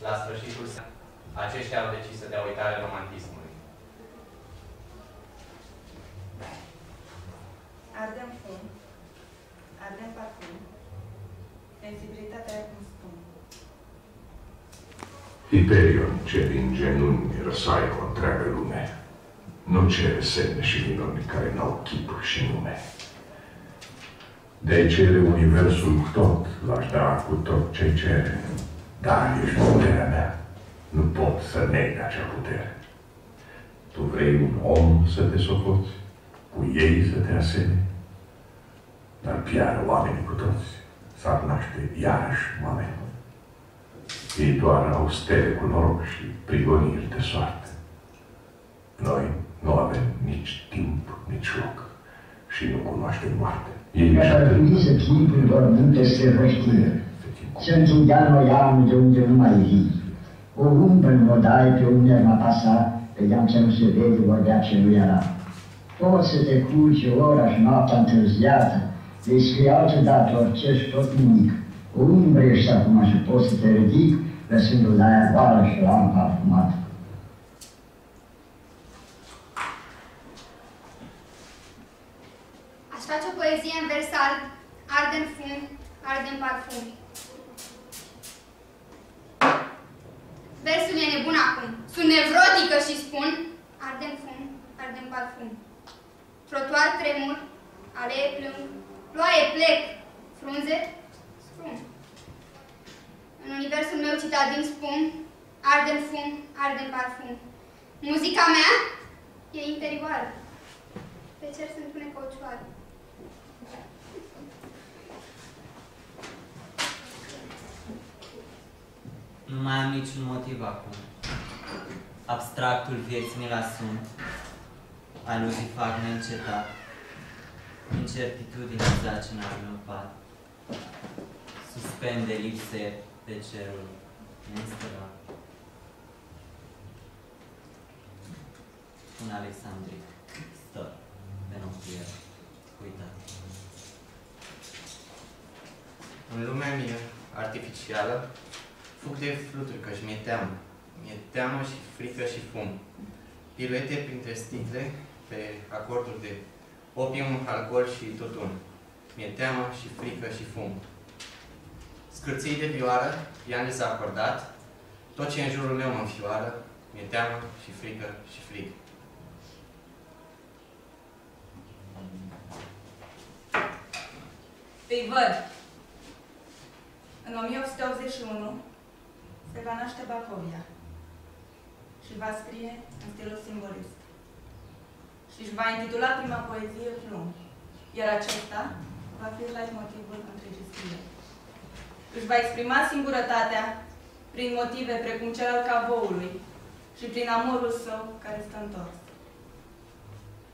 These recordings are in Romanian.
La sfârșitul aceștia au decis să dea uitare romantismului. Ardem fum, ardem parfum, sensibilitatea cum spun. Hiperion, ce din genunchi răsaie o întreagă lume, nu cere semne și minuni care n-au chip și nume. De-ai cere universul tot, l-aș da cu tot ce cere, dar ești puterea mea, nu pot să neg acea putere. Tu vrei un om să te socoți, cu ei să te asemi, dar piară oamenii cu toți, s-ar naște iarăși oameni. Ei doar au stele cu noroc și prigoniri de soartă. Noi nu avem nici timp, nici loc și nu cunoaștem moarte. Aș ar trebui să timpul dormânte se răștine, să înțudeam de unde nu mai vii. O umbră în odaie pe unde m-a pasat, vedeam ce nu se vede, vorbea ce nu era. Poți să te culci ora și noaptea întârziată, vei scrie altădată orice și tot nimic. O umbră ești acum și poți să te ridic, lăsând odaia goală și lampa afumată. Aș face o poezie în vers alb, arde în fum, arde în parfum. Versul e nebun acum, sunt nevrotică și spun, arde în fum, arde în parfum. Trotuar tremur, alee plâng, ploaie plec, frunze spun. În universul meu citadin spun, arde în fum, arde în parfum. Muzica mea e interioară, pe cer se împune ca o cioară. Nu mai am niciun motiv acum. Abstractul vieții mi-l asum. Aluzii fac neîncetat. Incertitudinea zace în pat. Suspende lipse pe cerul neînstărat. Un Alexandric stă pe noptier. Uitat. În lumea mea artificială, fug de fluturi, că-și mi-e teamă. Mi-e teamă și frică și fum. Piruete printre sticle, pe acorduri de opium, alcool și tutun. Mi-e teamă și frică și fum. Scârții de vioară, pian dezacordat, tot ce în jurul meu mă înfioară, mi-e teamă și frică și frig. Îi văd. În 1881 se va naște Bacovia și va scrie în stilul simbolist. Și își va intitula prima poezie Plumb, iar acesta va fi leitmotivul întregii scrieri. Își va exprima singurătatea prin motive precum cel al cavoului și prin amorul său care stă întors.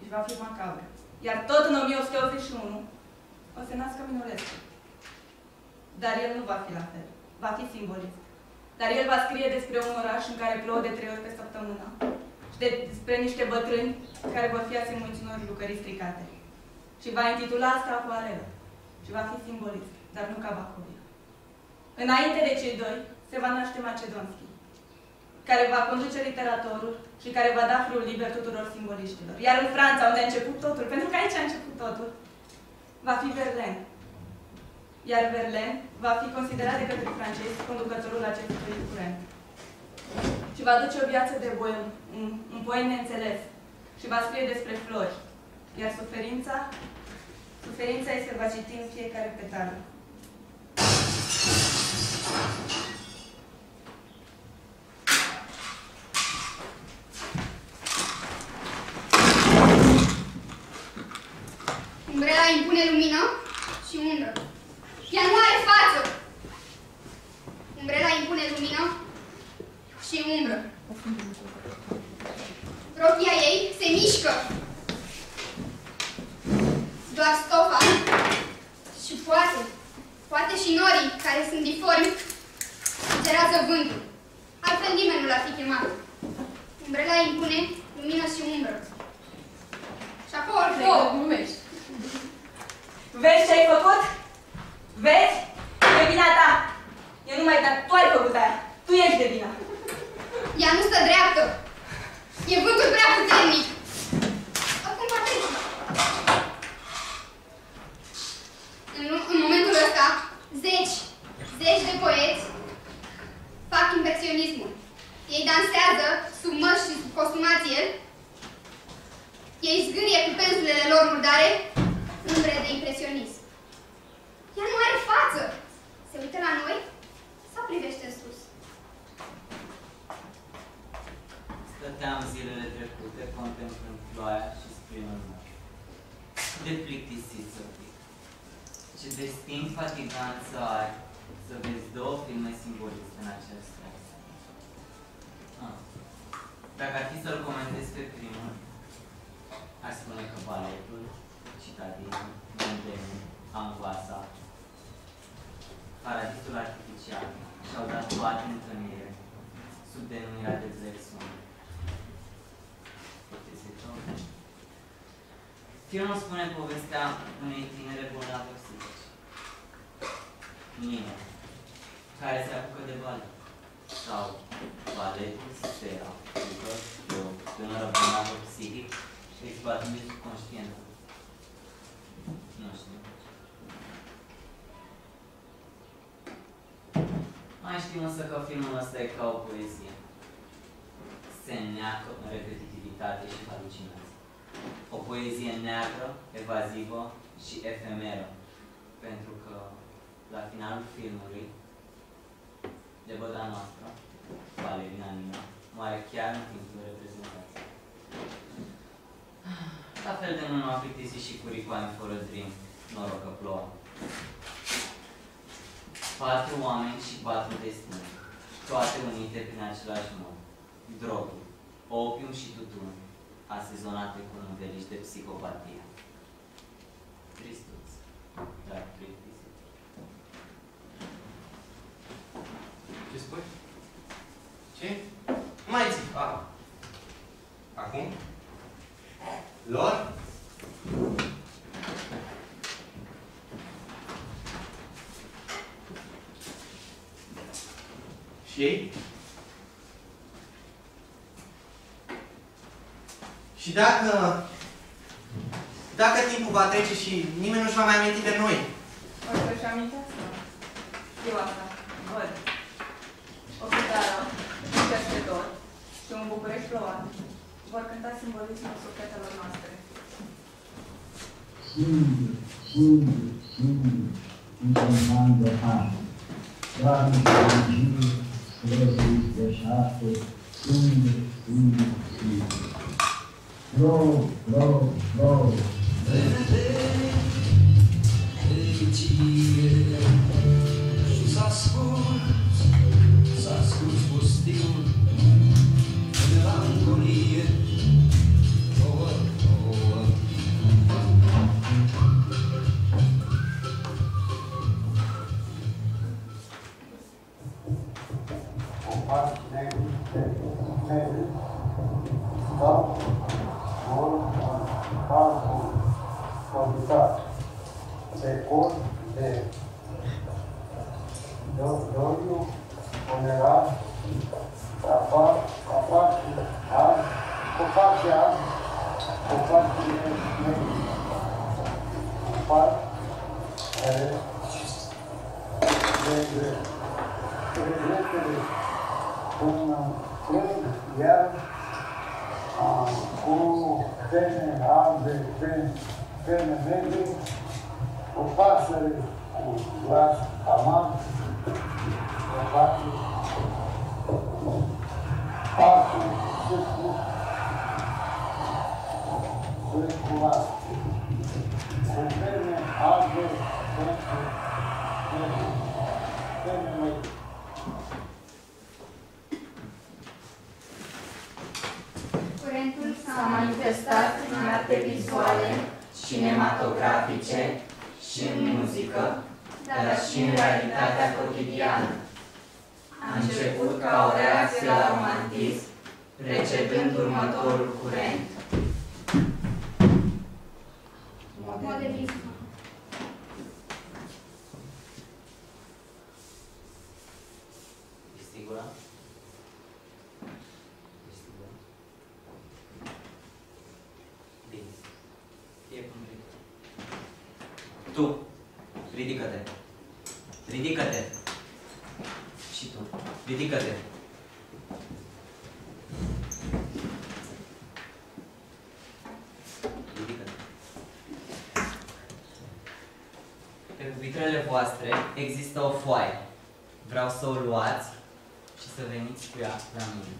Își va fi macabră. Iar tot în 1881 o să nască Minorescu. Dar el nu va fi la fel. Va fi simbolist. Dar el va scrie despre un oraș în care plouă de 3 ori pe săptămână și despre niște bătrâni care vor fi asemuiți unor jucării stricate. Și va intitula asta Acoarelă. Și va fi simbolist, dar nu ca Bacovia. Înainte de cei doi, se va naște Macedonski, care va conduce literatorul și care va da frâul liber tuturor simboliștilor. Iar în Franța, unde a început totul, pentru că aici a început totul, va fi Verlaine. Iar Verlaine va fi considerat de către francezi conducătorul acestui curent. Și va duce o viață de boem, un poem neînțeles. Și va scrie despre flori. Iar suferința ei se va citi în fiecare petală. Umbrela impune lumină și umbră. Ea nu are față. Umbrela impune lumină și umbră. Rochia ei se mișcă. Doar stofa și poate și norii care sunt diformi sugerează vântul. Altfel nimeni nu l-ar fi chemat. Umbrela impune lumină și umbră. Și acolo foc. Vezi ce ai făcut? Vezi? E vina ta. Eu nu mai, dar tu ai făcut aia. Tu Tu ești de vină. Ea nu stă dreaptă. E vântul prea puternic. Acum Patrici. În momentul ăsta, zeci de poeți fac impresionismul. Ei dansează sub măști și sub costumație. Ei zgârie cu penzulele lor murdare umbre de impresionism. Ea nu are față. Se uită la noi sau privește în sus? Stăteam zilele trecute contemplând ploaia și sprinul meu. De plictisit să fii. Ce destin fatigant să ai să vezi două filme simboliste în acest sens. Dacă ar fi să-l comentez pe primul, aș spune că baletul, citadin, Mondeniu, Angoasa, Paradisul artificial și-au dat toate întâlnire sub denumirea de Zexon. Filmul spune povestea unei tinere bolnave psihice, Nina, care se apucă de balet. Sau baletul Sfera, adică e o tânără bolnavă psihic, exploatându-i subconștientul. Nu știu. Mai știu însă că filmul ăsta e ca o poezie. Se neacă în repetitivitate și halucinație. O poezie neagră, evazivă și efemeră. Pentru că, la finalul filmului, debăda noastră, balerina Nina, moare chiar în timpul reprezentației. La fel de mult m-a plictisit și cu Ricoane fără Dream, noroc că plouă. 4 oameni și 4 destine, toate unite prin același mod. Droguri, opium și tutun, asezonate cu nuveliști de psihopatie. Tristuț, dar plictisit. Ce spui? Ce? Mai zi. Acum? Lor? Și ei? Și dacă timpul va trece și nimeni nu-și va mai aminti de noi? O să-și amintească. Eu asta. Văd. O chitară, un cercetor și un București plouat vor cânta simbolismul sufletelor noastre. Singur, singur, singur, musulman de har, doamne de străziți de șapte, singur, singur, singur. Plouă, plouă, plouă. S-a scurs pustiul de melancolie. Plouă, plouă. Copaci negri, negri, stau, vor, calcul, computat, secund, de Doriu, Onerat, Capac, Azi, Copaci Azi, Copaci negri, Copaci, regretele până plâng iar cu pene albe, pene negre, o pasăre cu glas amant, o face pasul circular, cu pene albe, pene negre. Curentul S-a manifestat în arte vizuale, cinematografice și în muzică, dar și în realitatea cotidiană. A început ca o reacție la romantism, precedând următorul curent. Modernism. Ești sigur sigură? Ești sigură? Bine. Fie cum vrei. Tu, ridică-te. Ridică-te. Și tu, ridică-te. Ridică-te. Pe pupitrele voastre există o foaie. Vreau să o luați și să veniți cu ea la mine.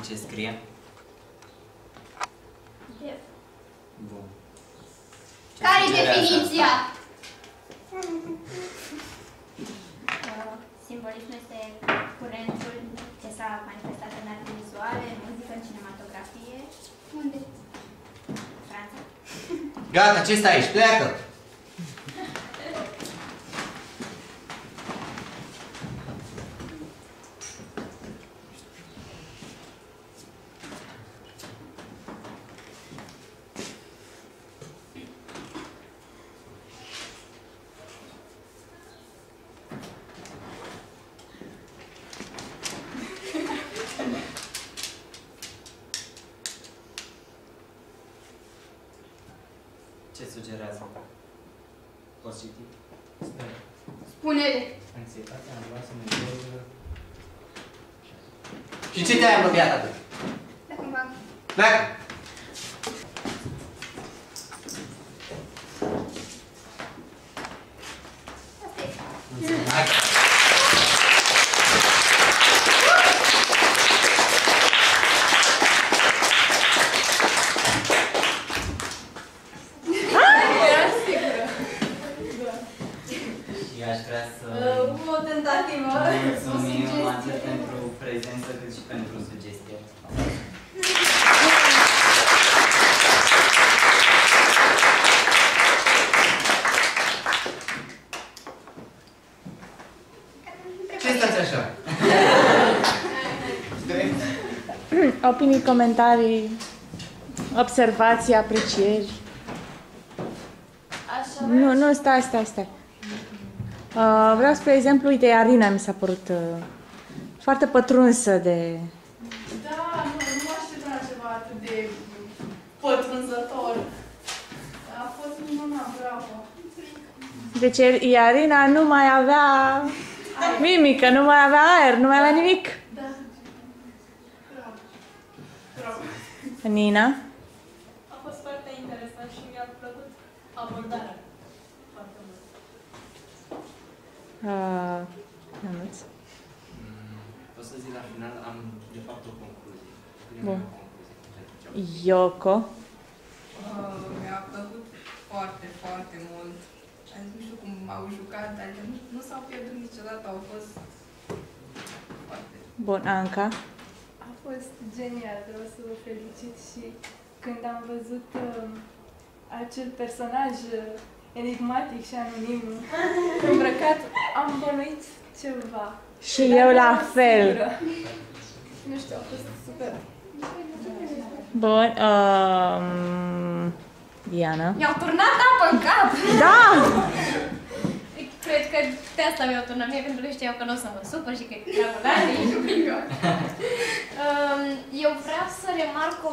Ce scrie? Bun. Care-i definiția? Simbolismul este curentul ce s-a manifestat în arte vizuale, în muzică, în cinematografie. Unde? Franța. Gata, ce stai aici? Pleacă! Ce sugerează? Poți citi? Stai. Spune-le. Anxietatea, angoasă, nervoză. Și ce te-ai apropiat atât? Da, cumva. Pleacă! Asta e. Mulțumesc! Hai! Și aș vrea să O tentativă. mulțumim atât pentru prezență cât și pentru sugestie. Ce stați așa? Opinii, comentarii, observații, aprecieri. Așa Nu, stai. Vreau, spre exemplu, uite, Arina mi s-a părut foarte pătrunsă de... Da, nu mă așteptam la ceva atât de pătrunzător. A fost minunat, bravo. Deci Arina nu mai avea mimică, nu mai avea aer, nu mai avea nimic. Da. Bravo. Nina? A fost foarte interesant și mi-a plăcut abordarea. Foarte mult. Ionuț. O să zic la final, am de fapt o concluzie. Bun. Yoko? Mi-a plăcut foarte, foarte mult. Nu știu cum au jucat, adică nu s-au pierdut niciodată, au fost foarte... Bun, Anca? A fost genial, vreau să vă felicit și când am văzut acel personaj enigmatic și anonim îmbrăcat, am bănuit ceva. Și eu la fel. Sigură. Nu știu, a fost super. Bun, Diana? Mi-au turnat apă în cap! Da! Cred că de asta mi-au turnat mie, pentru că știau că nu o să mă supăr și că e dragul Dani. Eu vreau să remarc o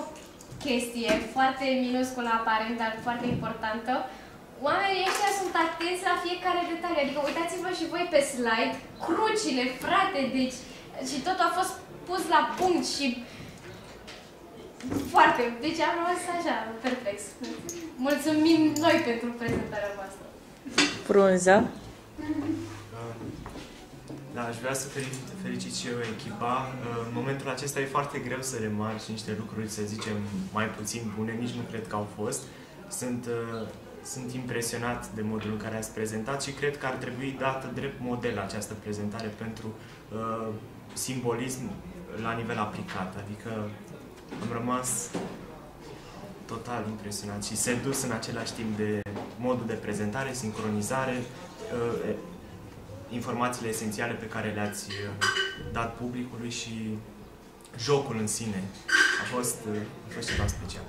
chestie foarte minusculă aparent, dar foarte importantă. Oamenii ăștia sunt atenți la fiecare detaliu, adică uitați-vă și voi pe slide, crucile, frate, deci, și totul a fost pus la punct și foarte, deci am rămas așa, perplex. Mulțumim noi pentru prezentarea voastră. frunză. Da, aș vrea să felicit și eu echipa. În momentul acesta e foarte greu să remarci niște lucruri, să zicem, mai puțin bune, nici nu cred că au fost. Sunt impresionat de modul în care ați prezentat și cred că ar trebui dată drept model această prezentare pentru simbolism la nivel aplicat. Adică am rămas total impresionat și sedus în același timp de modul de prezentare, sincronizare, informațiile esențiale pe care le-ați dat publicului și jocul în sine. A fost ceva special.